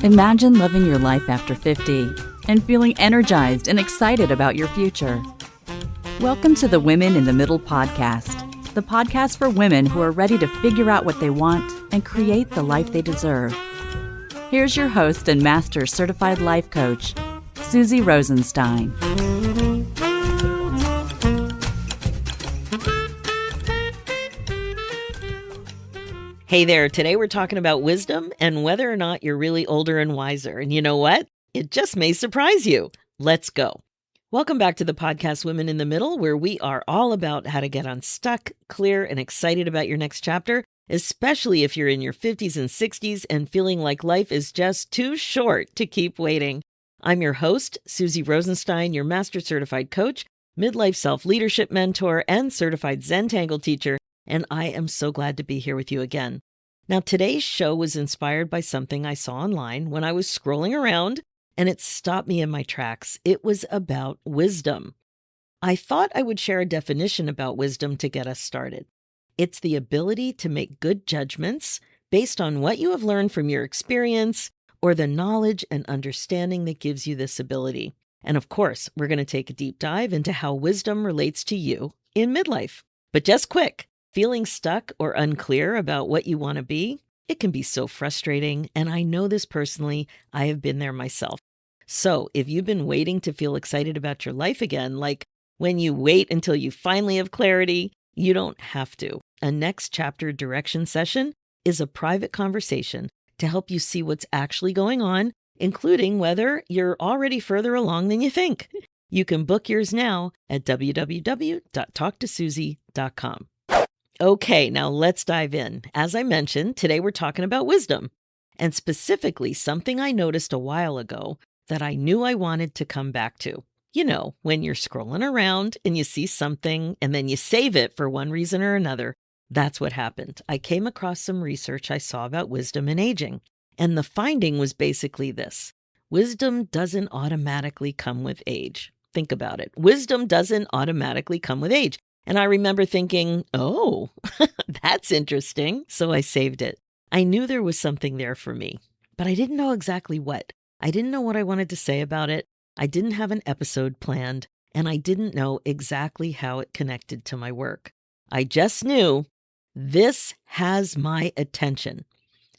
Imagine living your life after 50 and feeling energized and excited about your future. Welcome to the Women in the Middle podcast, the podcast for women who are ready to figure out what they want and create the life they deserve. Here's your host and master certified life coach, Susie Rosenstein. Hey there, today we're talking about wisdom and whether or not you're really older and wiser. And you know what? It just may surprise you. Let's go. Welcome back to the podcast Women in the Middle, where we are all about how to get unstuck, clear, and excited about your next chapter, especially if you're in your 50s and 60s and feeling like life is just too short to keep waiting. I'm your host, Susie Rosenstein, your master certified coach, midlife self-leadership mentor, and certified Zentangle teacher. And I am so glad to be here with you again. Now, today's show was inspired by something I saw online when I was scrolling around, and it stopped me in my tracks. It was about wisdom. I thought I would share a definition about wisdom to get us started. It's the ability to make good judgments based on what you have learned from your experience or the knowledge and understanding that gives you this ability. And of course, we're going to take a deep dive into how wisdom relates to you in midlife. But just quick. Feeling stuck or unclear about what you want to be, it can be so frustrating, and I know this personally. I have been there myself. So if you've been waiting to feel excited about your life again, like when you wait until you finally have clarity, you don't have to. A next chapter direction session is a private conversation to help you see what's actually going on, including whether you're already further along than you think. You can book yours now at www.talktosusie.com. Okay, now let's dive in. As I mentioned, today we're talking about wisdom, and specifically something I noticed a while ago that I knew I wanted to come back to. You know, when you're scrolling around and you see something and then you save it for one reason or another, that's what happened. I came across some research I saw about wisdom and aging, and the finding was basically this. Wisdom doesn't automatically come with age. Think about it. Wisdom doesn't automatically come with age. And I remember thinking, oh, that's interesting. So I saved it. I knew there was something there for me, but I didn't know exactly what. I didn't know what I wanted to say about it. I didn't have an episode planned, and I didn't know exactly how it connected to my work. I just knew this has my attention.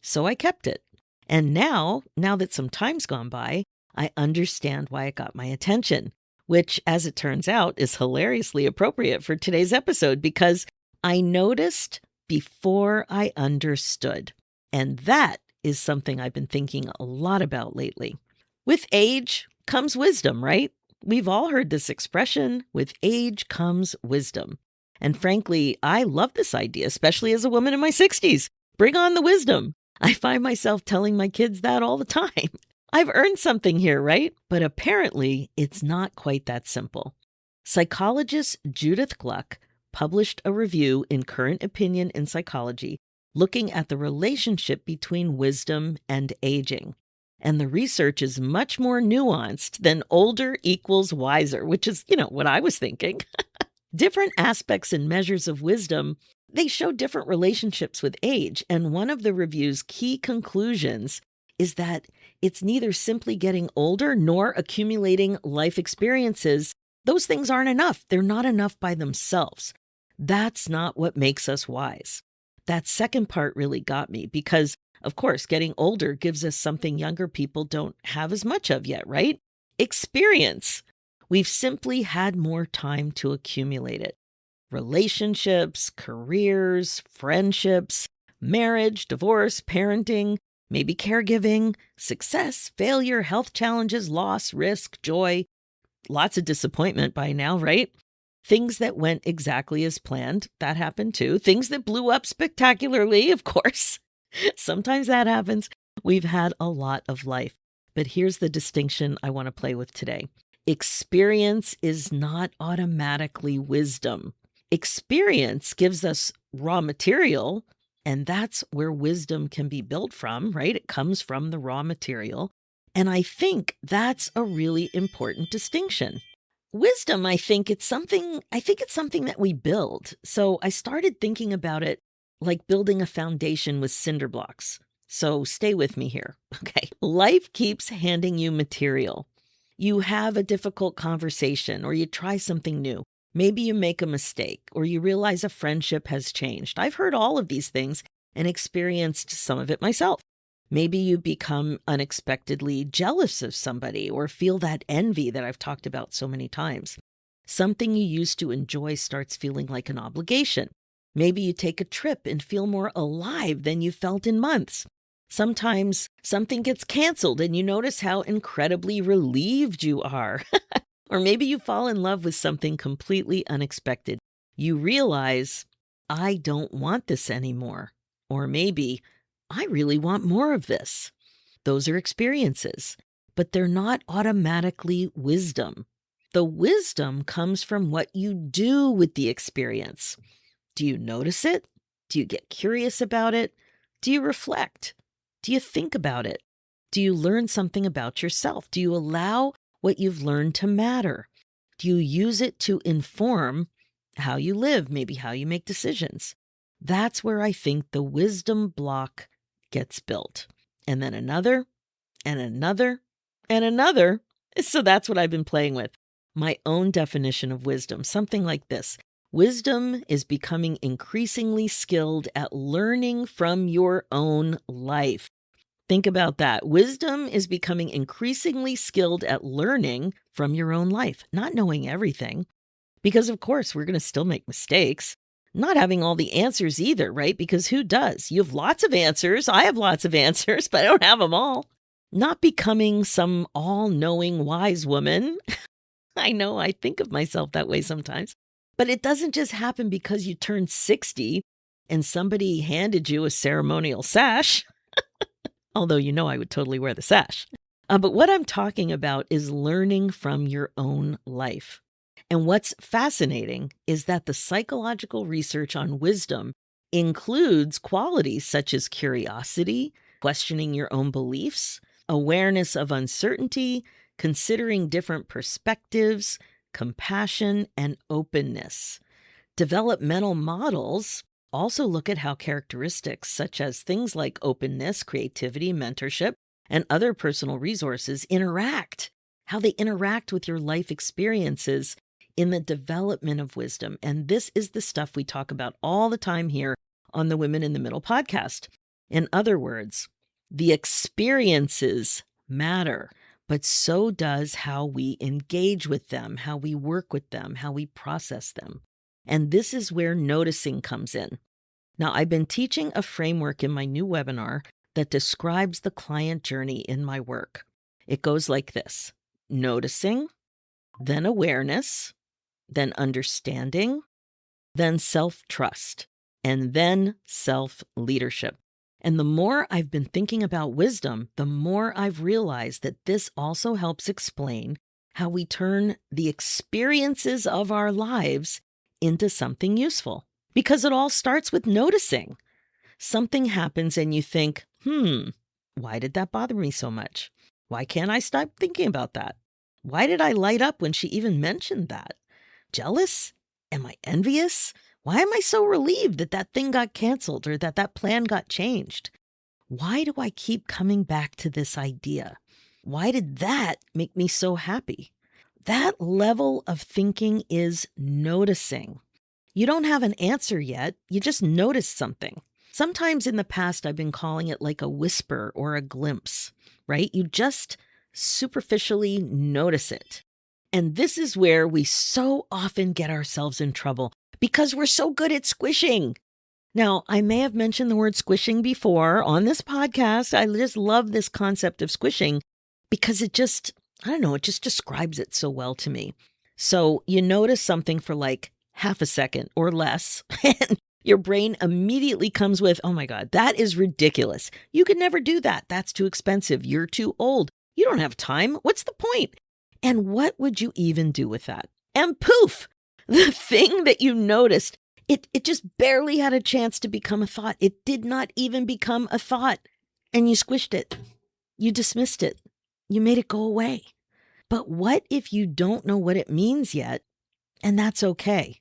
So I kept it. And now that some time's gone by, I understand why it got my attention. Which, as it turns out, is hilariously appropriate for today's episode because I noticed before I understood. And that is something I've been thinking a lot about lately. With age comes wisdom, right? We've all heard this expression, with age comes wisdom. And frankly, I love this idea, especially as a woman in my 60s. Bring on the wisdom. I find myself telling my kids that all the time. I've earned something here, right? But apparently, it's not quite that simple. Psychologist Judith Gluck published a review in Current Opinion in Psychology looking at the relationship between wisdom and aging. And the research is much more nuanced than older equals wiser, which is, what I was thinking. Different aspects and measures of wisdom, they show different relationships with age. And one of the review's key conclusions is that it's neither simply getting older nor accumulating life experiences. Those things aren't enough. They're not enough by themselves. That's not what makes us wise. That second part really got me because, of course, getting older gives us something younger people don't have as much of yet, right? Experience. We've simply had more time to accumulate it. Relationships, careers, friendships, marriage, divorce, parenting, maybe caregiving, success, failure, health challenges, loss, risk, joy, lots of disappointment by now, right? Things that went exactly as planned, that happened too. Things that blew up spectacularly, of course. Sometimes that happens. We've had a lot of life. But here's the distinction I want to play with today. Experience is not automatically wisdom. Experience gives us raw material. And that's where wisdom can be built from, right? It comes from the raw material. And I think that's a really important distinction. Wisdom, I think it's something that we build. So I started thinking about it like building a foundation with cinder blocks. So stay with me here. Okay. Life keeps handing you material. You have a difficult conversation or you try something new. Maybe you make a mistake or you realize a friendship has changed. I've heard all of these things and experienced some of it myself. Maybe you become unexpectedly jealous of somebody or feel that envy that I've talked about so many times. Something you used to enjoy starts feeling like an obligation. Maybe you take a trip and feel more alive than you felt in months. Sometimes something gets canceled and you notice how incredibly relieved you are. Or maybe you fall in love with something completely unexpected. You realize, I don't want this anymore. Or maybe, I really want more of this. Those are experiences, but they're not automatically wisdom. The wisdom comes from what you do with the experience. Do you notice it? Do you get curious about it? Do you reflect? Do you think about it? Do you learn something about yourself? Do you allow what you've learned to matter? Do you use it to inform how you live, maybe how you make decisions? That's where I think the wisdom block gets built. And then another, and another, and another. So that's what I've been playing with. My own definition of wisdom, something like this. Wisdom is becoming increasingly skilled at learning from your own life. Think about that. Wisdom is becoming increasingly skilled at learning from your own life, not knowing everything. Because, of course, we're going to still make mistakes. Not having all the answers either, right? Because who does? You have lots of answers. I have lots of answers, but I don't have them all. Not becoming some all-knowing wise woman. I know I think of myself that way sometimes. But it doesn't just happen because you turned 60 and somebody handed you a ceremonial sash. Although I would totally wear the sash. But what I'm talking about is learning from your own life. And what's fascinating is that the psychological research on wisdom includes qualities such as curiosity, questioning your own beliefs, awareness of uncertainty, considering different perspectives, compassion, and openness. Developmental models also look at how characteristics such as things like openness, creativity, mentorship, and other personal resources interact, how they interact with your life experiences in the development of wisdom. And this is the stuff we talk about all the time here on the Women in the Middle podcast. In other words, the experiences matter, but so does how we engage with them, how we work with them, how we process them. And this is where noticing comes in. Now, I've been teaching a framework in my new webinar that describes the client journey in my work. It goes like this: noticing, then awareness, then understanding, then self-trust, and then self-leadership. And the more I've been thinking about wisdom, the more I've realized that this also helps explain how we turn the experiences of our lives into something useful. Because it all starts with noticing. Something happens and you think, why did that bother me so much? Why can't I stop thinking about that? Why did I light up when she even mentioned that? Jealous? Am I envious? Why am I so relieved that that thing got canceled or that that plan got changed? Why do I keep coming back to this idea? Why did that make me so happy? That level of thinking is noticing. You don't have an answer yet. You just notice something. Sometimes in the past, I've been calling it like a whisper or a glimpse, right? You just superficially notice it. And this is where we so often get ourselves in trouble because we're so good at squishing. Now, I may have mentioned the word squishing before on this podcast. I just love this concept of squishing because it just describes it so well to me. So you notice something for like half a second or less, and your brain immediately comes with, oh my God, that is ridiculous. You could never do that. That's too expensive. You're too old. You don't have time. What's the point? And what would you even do with that? And poof, the thing that you noticed, it just barely had a chance to become a thought. It did not even become a thought. And you squished it. You dismissed it. You made it go away. But what if you don't know what it means yet? And that's okay.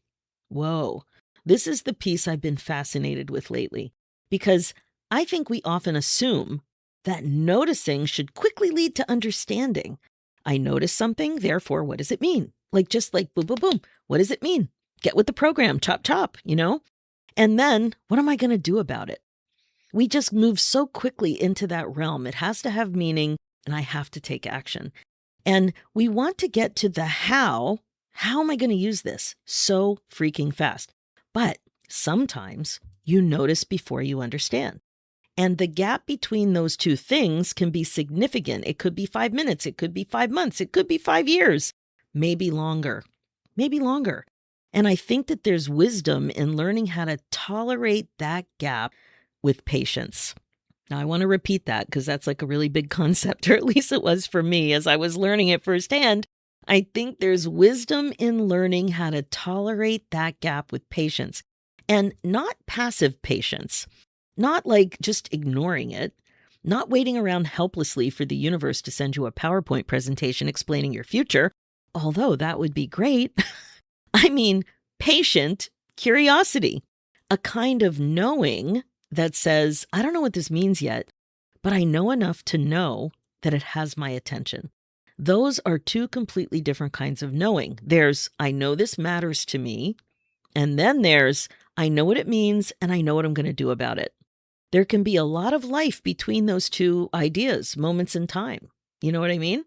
Whoa, this is the piece I've been fascinated with lately, because I think we often assume that noticing should quickly lead to understanding. I notice something, therefore, what does it mean? Just like boom, boom, boom. What does it mean? Get with the program, chop, chop, And then what am I going to do about it? We just move so quickly into that realm. It has to have meaning, and I have to take action. And we want to get to the how. How am I going to use this so freaking fast? But sometimes you notice before you understand. And the gap between those two things can be significant. It could be 5 minutes. It could be 5 months. It could be 5 years, maybe longer, maybe longer. And I think that there's wisdom in learning how to tolerate that gap with patience. Now, I want to repeat that because that's like a really big concept, or at least it was for me as I was learning it firsthand. I think there's wisdom in learning how to tolerate that gap with patience, and not passive patience, not like just ignoring it, not waiting around helplessly for the universe to send you a PowerPoint presentation explaining your future, although that would be great. I mean, patient curiosity, a kind of knowing that says, I don't know what this means yet, but I know enough to know that it has my attention. Those are two completely different kinds of knowing. There's, I know this matters to me. And then there's, I know what it means and I know what I'm going to do about it. There can be a lot of life between those two ideas, moments in time. You know what I mean?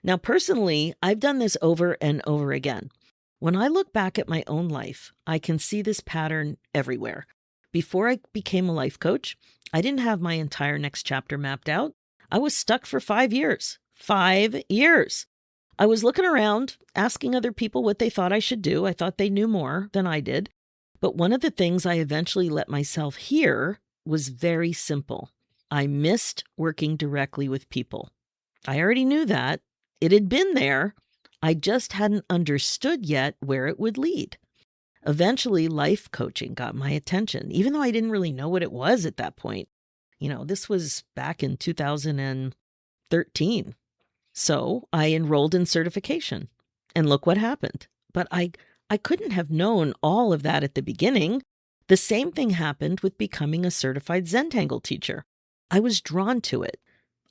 Now, personally, I've done this over and over again. When I look back at my own life, I can see this pattern everywhere. Before I became a life coach, I didn't have my entire next chapter mapped out. I was stuck for 5 years. 5 years. I was looking around, asking other people what they thought I should do. I thought they knew more than I did. But one of the things I eventually let myself hear was very simple. I missed working directly with people. I already knew that. It had been there. I just hadn't understood yet where it would lead. Eventually, life coaching got my attention, even though I didn't really know what it was at that point. This was back in 2013. So I enrolled in certification, and look what happened. But I couldn't have known all of that at the beginning. The same thing happened with becoming a certified Zentangle teacher. I was drawn to it.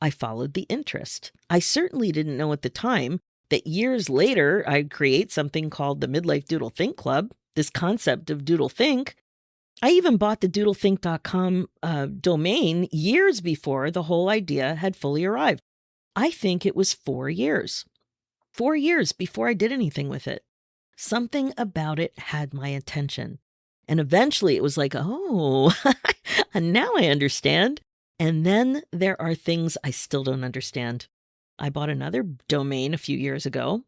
I followed the interest. I certainly didn't know at the time that years later, I'd create something called the Midlife Doodle Think Club, this concept of Doodle Think. I even bought the doodlethink.com domain years before the whole idea had fully arrived. I think it was 4 years. 4 years before I did anything with it. Something about it had my attention. And eventually it was like, oh, now I understand. And then there are things I still don't understand. I bought another domain a few years ago.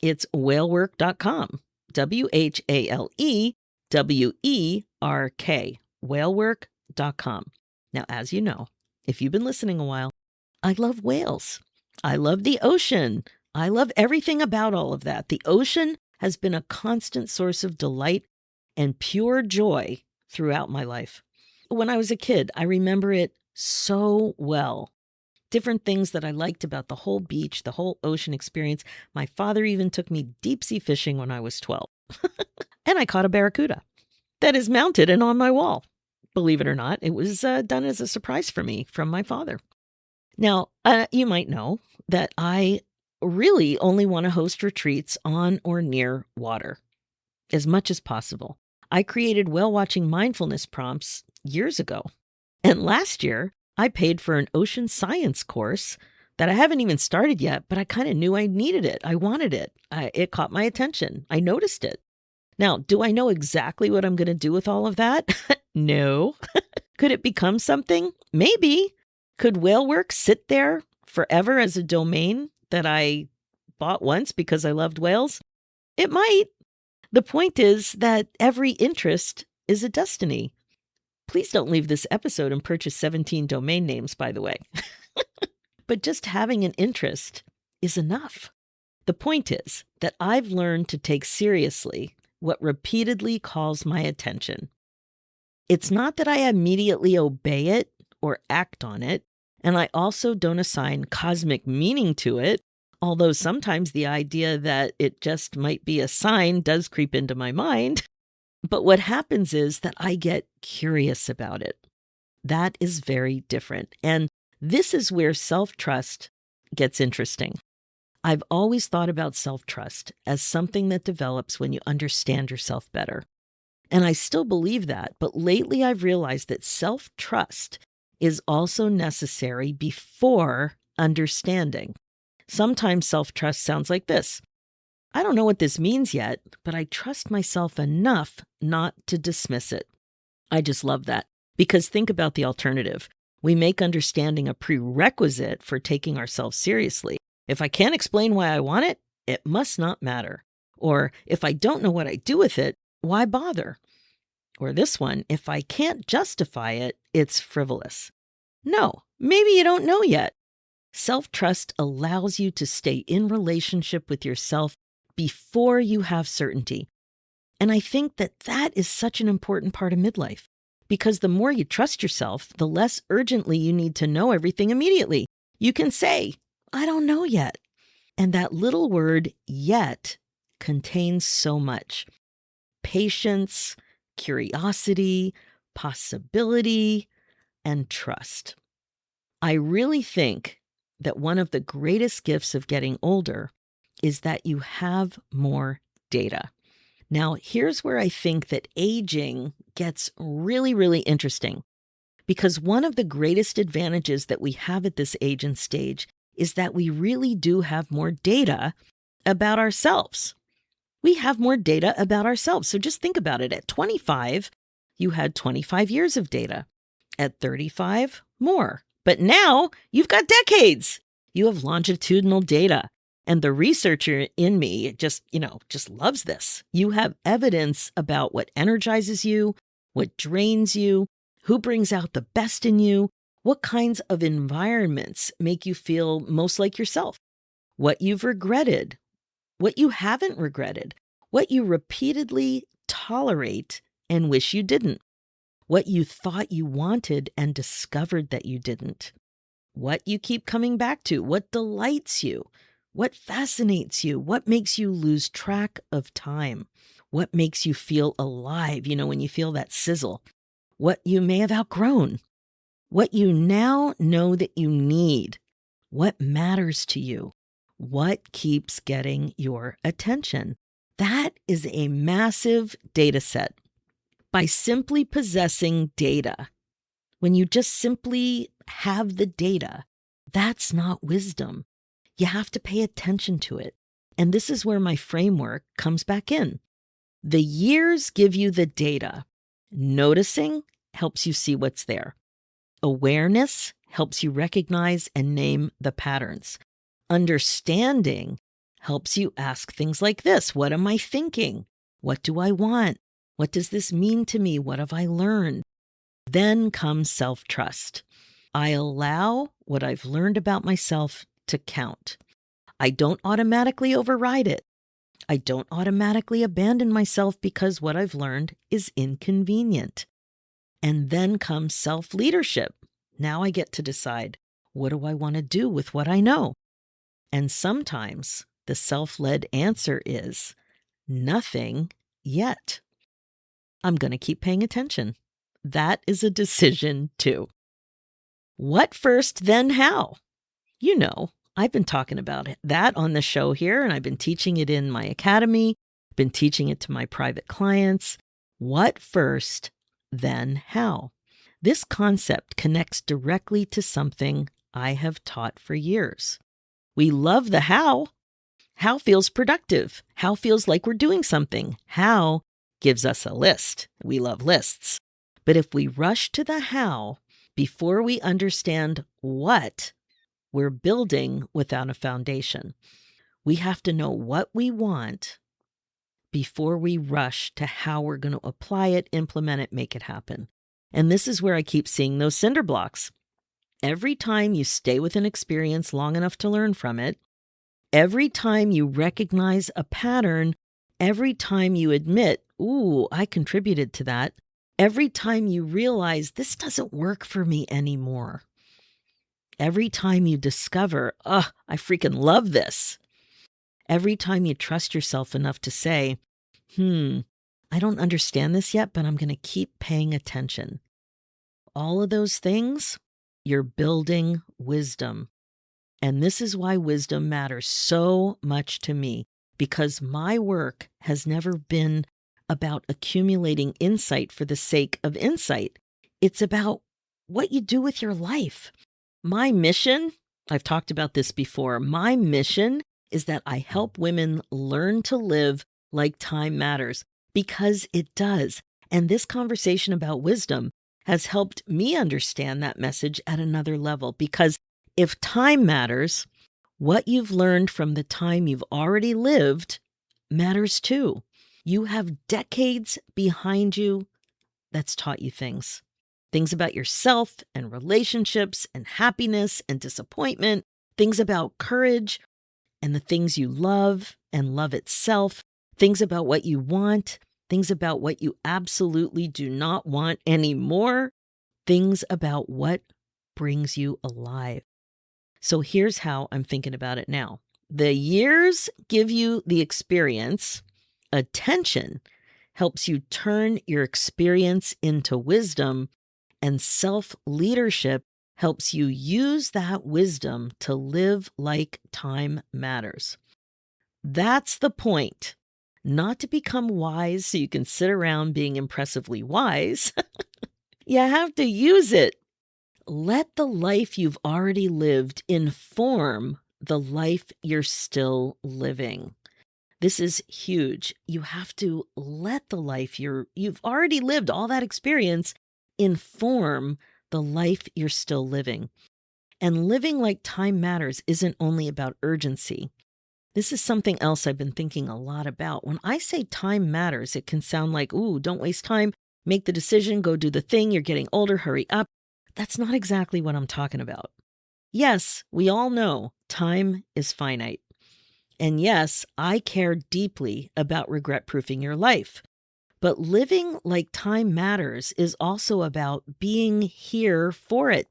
It's whalework.com. WHALEWERK. Whalework.com. Now, as you know, if you've been listening a while, I love whales. I love the ocean. I love everything about all of that. The ocean has been a constant source of delight and pure joy throughout my life. When I was a kid, I remember it so well. Different things that I liked about the whole beach, the whole ocean experience. My father even took me deep sea fishing when I was 12. And I caught a barracuda that is mounted and on my wall. Believe it or not, it was done as a surprise for me from my father. Now, you might know that I really only want to host retreats on or near water as much as possible. I created whale-watching mindfulness prompts years ago. And last year, I paid for an ocean science course that I haven't even started yet, but I kind of knew I needed it. I wanted it. It caught my attention. I noticed it. Now, do I know exactly what I'm going to do with all of that? No. Could it become something? Maybe. Could WhaleWork sit there forever as a domain that I bought once because I loved whales? It might. The point is that every interest is a destiny. Please don't leave this episode and purchase 17 domain names, by the way. But just having an interest is enough. The point is that I've learned to take seriously what repeatedly calls my attention. It's not that I immediately obey it or act on it, and I also don't assign cosmic meaning to it, although sometimes the idea that it just might be a sign does creep into my mind. But what happens is that I get curious about it. That is very different. And this is where self-trust gets interesting. I've always thought about self-trust as something that develops when you understand yourself better. And I still believe that, but lately I've realized that self-trust is also necessary before understanding. Sometimes self-trust sounds like this. I don't know what this means yet, but I trust myself enough not to dismiss it. I just love that. Because think about the alternative. We make understanding a prerequisite for taking ourselves seriously. If I can't explain why I want it, it must not matter. Or if I don't know what I do with it, why bother? Or this one, if I can't justify it, it's frivolous. No, maybe you don't know yet. Self-trust allows you to stay in relationship with yourself before you have certainty. And I think that that is such an important part of midlife, because the more you trust yourself, the less urgently you need to know everything immediately. You can say, I don't know yet. And that little word, yet, contains so much. Patience, curiosity, possibility, and trust. I really think that one of the greatest gifts of getting older is that you have more data. Now, here's where I think that aging gets really, really interesting, because one of the greatest advantages that we have at this age and stage is that we really do have more data about ourselves. We have more data about ourselves. So just think about it. At 25, you had 25 years of data. At 35, more. But now you've got decades. You have longitudinal data. And the researcher in me just loves this. You have evidence about what energizes you, what drains you, who brings out the best in you, what kinds of environments make you feel most like yourself, what you've regretted, what you haven't regretted, what you repeatedly tolerate and wish you didn't, what you thought you wanted and discovered that you didn't, what you keep coming back to, what delights you, what fascinates you, what makes you lose track of time, what makes you feel alive, when you feel that sizzle, what you may have outgrown, what you now know that you need, what matters to you, what keeps getting your attention. That is a massive data set. By simply possessing data, when you just simply have the data, that's not wisdom. You have to pay attention to it. And this is where my framework comes back in. The years give you the data. Noticing helps you see what's there. Awareness helps you recognize and name the patterns. Understanding helps you ask things like this. What am I thinking? What do I want? What does this mean to me? What have I learned? Then comes self-trust. I allow what I've learned about myself to count. I don't automatically override it. I don't automatically abandon myself because what I've learned is inconvenient. And then comes self-leadership. Now I get to decide, what do I want to do with what I know? And sometimes the self-led answer is nothing yet. I'm going to keep paying attention. That is a decision too. What first, then how? I've been talking about that on the show here, and I've been teaching it in my academy, been teaching it to my private clients. What first, then how? This concept connects directly to something I have taught for years. We love the how. How feels productive. How feels like we're doing something. How gives us a list. We love lists. But if we rush to the how before we understand what, we're building without a foundation. We have to know what we want before we rush to how we're going to apply it, implement it, make it happen. And this is where I keep seeing those cinder blocks. Every time you stay with an experience long enough to learn from it, every time you recognize a pattern, every time you admit, ooh, I contributed to that, every time you realize this doesn't work for me anymore, every time you discover, I freaking love this, every time you trust yourself enough to say, I don't understand this yet, but I'm going to keep paying attention. all of those things, you're building wisdom. And this is why wisdom matters so much to me, because my work has never been about accumulating insight for the sake of insight. It's about what you do with your life. My mission, I've talked about this before, my mission is that I help women learn to live like time matters, because it does. And this conversation about wisdom has helped me understand that message at another level, because if time matters, what you've learned from the time you've already lived matters too. You have decades behind you that's taught you things. Things about yourself and relationships and happiness and disappointment, things about courage and the things you love and love itself, things about what you want, things about what you absolutely do not want anymore, things about what brings you alive. So here's how I'm thinking about it now. The years give you the experience. Attention helps you turn your experience into wisdom. And self-leadership helps you use that wisdom to live like time matters. That's the point. Not to become wise so you can sit around being impressively wise. You have to use it. Let the life you've already lived inform the life you're still living. This is huge. You have to let the life you've already lived, all that experience, inform the life you're still living. And living like time matters isn't only about urgency. This is something else I've been thinking a lot about. When I say time matters, it can sound like, ooh, don't waste time, make the decision, go do the thing, you're getting older, hurry up. That's not exactly what I'm talking about. Yes, we all know time is finite. And yes, I care deeply about regret-proofing your life. But living like time matters is also about being here for it,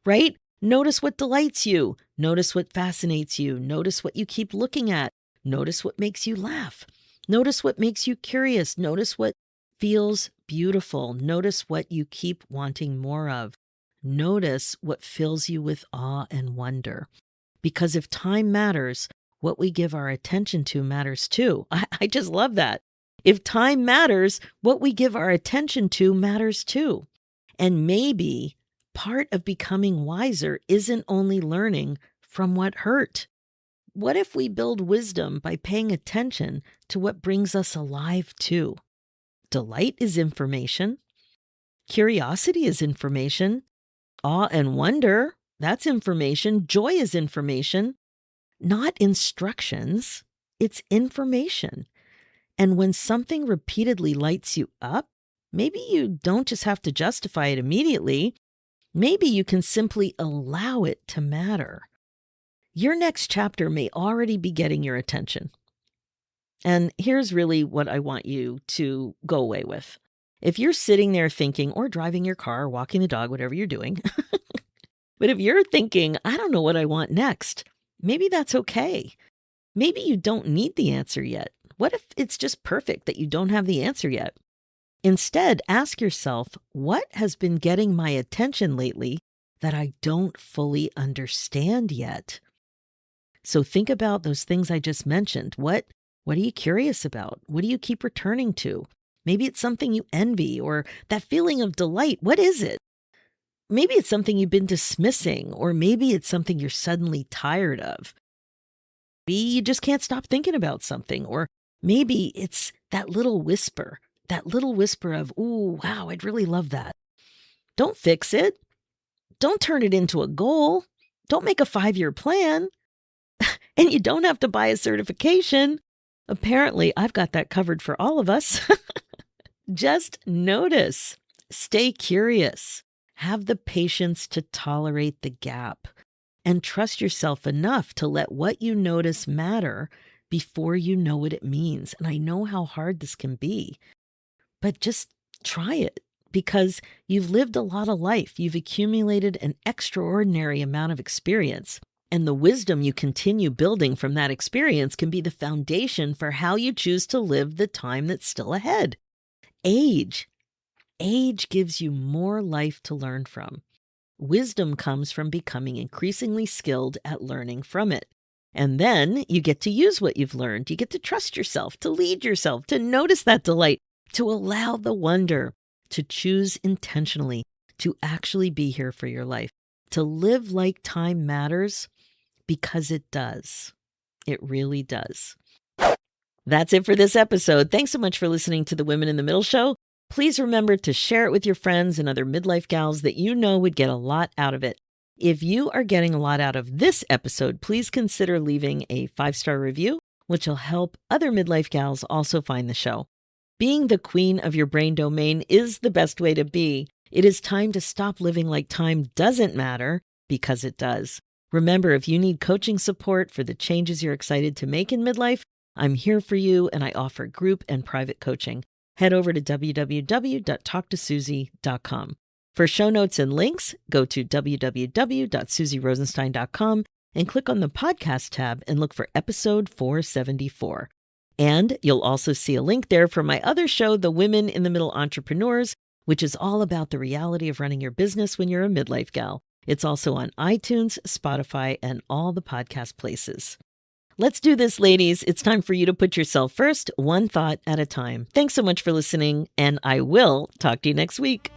right? Notice what delights you. Notice what fascinates you. Notice what you keep looking at. Notice what makes you laugh. Notice what makes you curious. Notice what feels beautiful. Notice what you keep wanting more of. Notice what fills you with awe and wonder. Because if time matters, what we give our attention to matters too. I just love that. If time matters, what we give our attention to matters too. And maybe part of becoming wiser isn't only learning from what hurt. What if we build wisdom by paying attention to what brings us alive too? Delight is information. Curiosity is information. Awe and wonder, that's information. Joy is information. Not instructions, it's information. And when something repeatedly lights you up, maybe you don't just have to justify it immediately. Maybe you can simply allow it to matter. Your next chapter may already be getting your attention. And here's really what I want you to go away with. If you're sitting there thinking, or driving your car, or walking the dog, whatever you're doing, but if you're thinking, I don't know what I want next, maybe that's okay. Maybe you don't need the answer yet. What if it's just perfect that you don't have the answer yet? Instead, ask yourself, what has been getting my attention lately that I don't fully understand yet? So think about those things I just mentioned. What are you curious about? What do you keep returning to? Maybe it's something you envy, or that feeling of delight. What is it? Maybe it's something you've been dismissing, or maybe it's something you're suddenly tired of. Maybe you just can't stop thinking about something, or maybe it's that little whisper of, ooh, wow, I'd really love that. Don't fix it. Don't turn it into a goal. Don't make a 5-year plan. And you don't have to buy a certification. Apparently, I've got that covered for all of us. Just notice. Stay curious. Have the patience to tolerate the gap. And trust yourself enough to let what you notice matter before you know what it means. And I know how hard this can be. But just try it, because you've lived a lot of life. You've accumulated an extraordinary amount of experience. And the wisdom you continue building from that experience can be the foundation for how you choose to live the time that's still ahead. Age age gives you more life to learn from. Wisdom comes from becoming increasingly skilled at learning from it. And then you get to use what you've learned. You get to trust yourself, to lead yourself, to notice that delight, to allow the wonder, to choose intentionally, to actually be here for your life, to live like time matters, because it does. It really does. That's it for this episode. Thanks so much for listening to the Women in the Middle Show. Please remember to share it with your friends and other midlife gals that you know would get a lot out of it. If you are getting a lot out of this episode, please consider leaving a 5-star review, which will help other midlife gals also find the show. Being the queen of your brain domain is the best way to be. It is time to stop living like time doesn't matter, because it does. Remember, if you need coaching support for the changes you're excited to make in midlife, I'm here for you, and I offer group and private coaching. Head over to www.talktosusie.com. For show notes and links, go to www.susierosenstein.com and click on the podcast tab and look for episode 474. And you'll also see a link there for my other show, The Women in the Middle Entrepreneurs, which is all about the reality of running your business when you're a midlife gal. It's also on iTunes, Spotify, and all the podcast places. Let's do this, ladies. It's time for you to put yourself first, one thought at a time. Thanks so much for listening, and I will talk to you next week.